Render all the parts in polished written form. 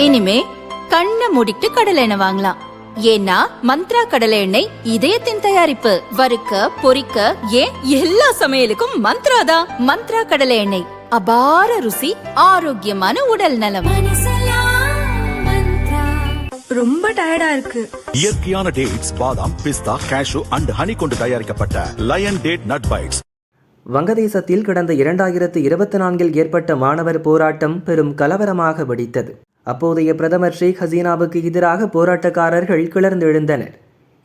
இனிமே கண்ணை மூடிட்டு கடலை எண்ணெய் வாங்கலாம். ஏன்னா மந்த்ரா கடலை எண்ணெய் இதயத்தின் தயாரிப்பு. வறுக்க பொரிக்க ஏன் எல்லா சமையலுக்கும் மந்த்ரா தான். மந்த்ரா கடலை எண்ணெய், அபார ருசி, ஆரோக்கியமான உடல் நலம். ரொம்ப டயர்டா இருக்கு. இயற்கையான டேட்ஸ், பாதாம், பிஸ்தா, கேஷு அண்ட் ஹனி கொண்டு தயாரிக்கப்பட்ட லயன் டேட் நட் பைட்ஸ். வங்கதேசத்தில் கடந்த 2024 ஏற்பட்ட மாணவர் போராட்டம் பெரும் கலவரமாக வெடித்தது. அப்போதைய பிரதமர் ஷேக் ஹசீனாவுக்கு எதிராக போராட்டக்காரர்கள் கிளர்ந்தெழுந்தனர்.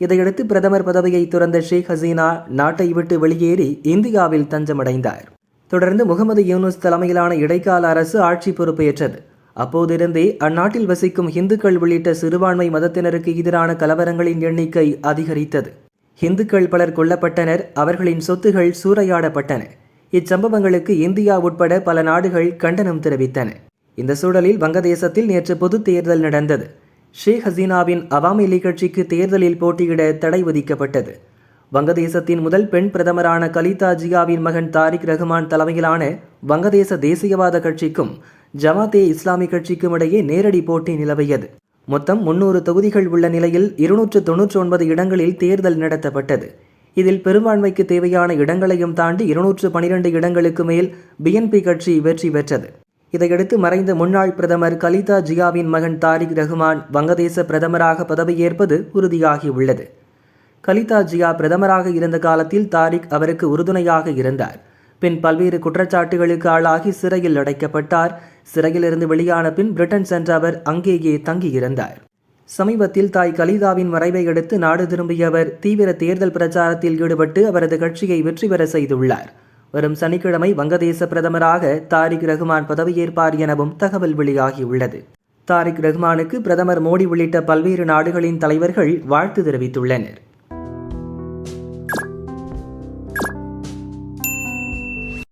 இதையடுத்து பிரதமர் பதவியை துறந்த ஷேக் ஹசீனா நாட்டை விட்டு வெளியேறி இந்தியாவில் தஞ்சமடைந்தார். தொடர்ந்து முகமது யூனுஸ் தலைமையிலான இடைக்கால அரசு ஆட்சி பொறுப்பேற்றது. அப்போதிருந்தே அந்நாட்டில் வசிக்கும் இந்துக்கள் உள்ளிட்ட சிறுபான்மை மதத்தினருக்கு எதிரான கலவரங்களின் எண்ணிக்கை அதிகரித்தது. இந்துக்கள் பலர் கொல்லப்பட்டனர், அவர்களின் சொத்துகள் சூறையாடப்பட்டன. இச்சம்பவங்களுக்கு இந்தியா உட்பட பல நாடுகள் கண்டனம் தெரிவித்தன. இந்த சூழலில் வங்கதேசத்தில் நேற்று பொது தேர்தல் நடந்தது. ஷேக் ஹசீனாவின் அவாமி லீக் கட்சிக்கு தேர்தலில் போட்டியிட தடை விதிக்கப்பட்டது. வங்கதேசத்தின் முதல் பெண் பிரதமரான கலிதா ஜியாவின் மகன் தாரிக் ரஹ்மான் தலைமையிலான வங்கதேச தேசியவாத கட்சிக்கும் ஜமாத்தே இஸ்லாமி கட்சிக்கும் இடையே நேரடி போட்டி நிலவியது. மொத்தம் 300 தொகுதிகள் உள்ள நிலையில் 299 இடங்களில் தேர்தல் நடத்தப்பட்டது. இதில் பெரும்பான்மைக்கு தேவையான இடங்களையும் தாண்டி 212 இடங்களுக்கு மேல் பிஎன்பி கட்சி வெற்றி பெற்றது. இதையடுத்து மறைந்த முன்னாள் பிரதமர் கலிதா ஜியாவின் மகன் தாரிக் ரஹ்மான் வங்கதேச பிரதமராக பதவியேற்பது உறுதியாகியுள்ளது. கலிதா ஜியா பிரதமராக இருந்த காலத்தில் தாரிக் அவருக்கு உறுதுணையாக இருந்தார். பின் பல்வேறு குற்றச்சாட்டுகளுக்கு ஆளாகி சிறையில் அடைக்கப்பட்டார். சிறையிலிருந்து வெளியான பின் பிரிட்டன் சென்ற அவர் அங்கேயே தங்கியிருந்தார். சமீபத்தில் தாய் கலிதாவின் மறைவை அடுத்து நாடு திரும்பிய அவர் தீவிர தேர்தல் பிரச்சாரத்தில் ஈடுபட்டு அவரது கட்சியை வெற்றி பெற செய்துள்ளார். வரும் சனிக்கிழமை வங்கதேச பிரதமராக தாரிக் ரஹ்மான் பதவியேற்பார் எனவும் தகவல் வெளியாகியுள்ளது. தாரிக் ரஹ்மானுக்கு பிரதமர் மோடி உள்ளிட்ட பல்வேறு நாடுகளின் தலைவர்கள் வாழ்த்து தெரிவித்துள்ளனர்.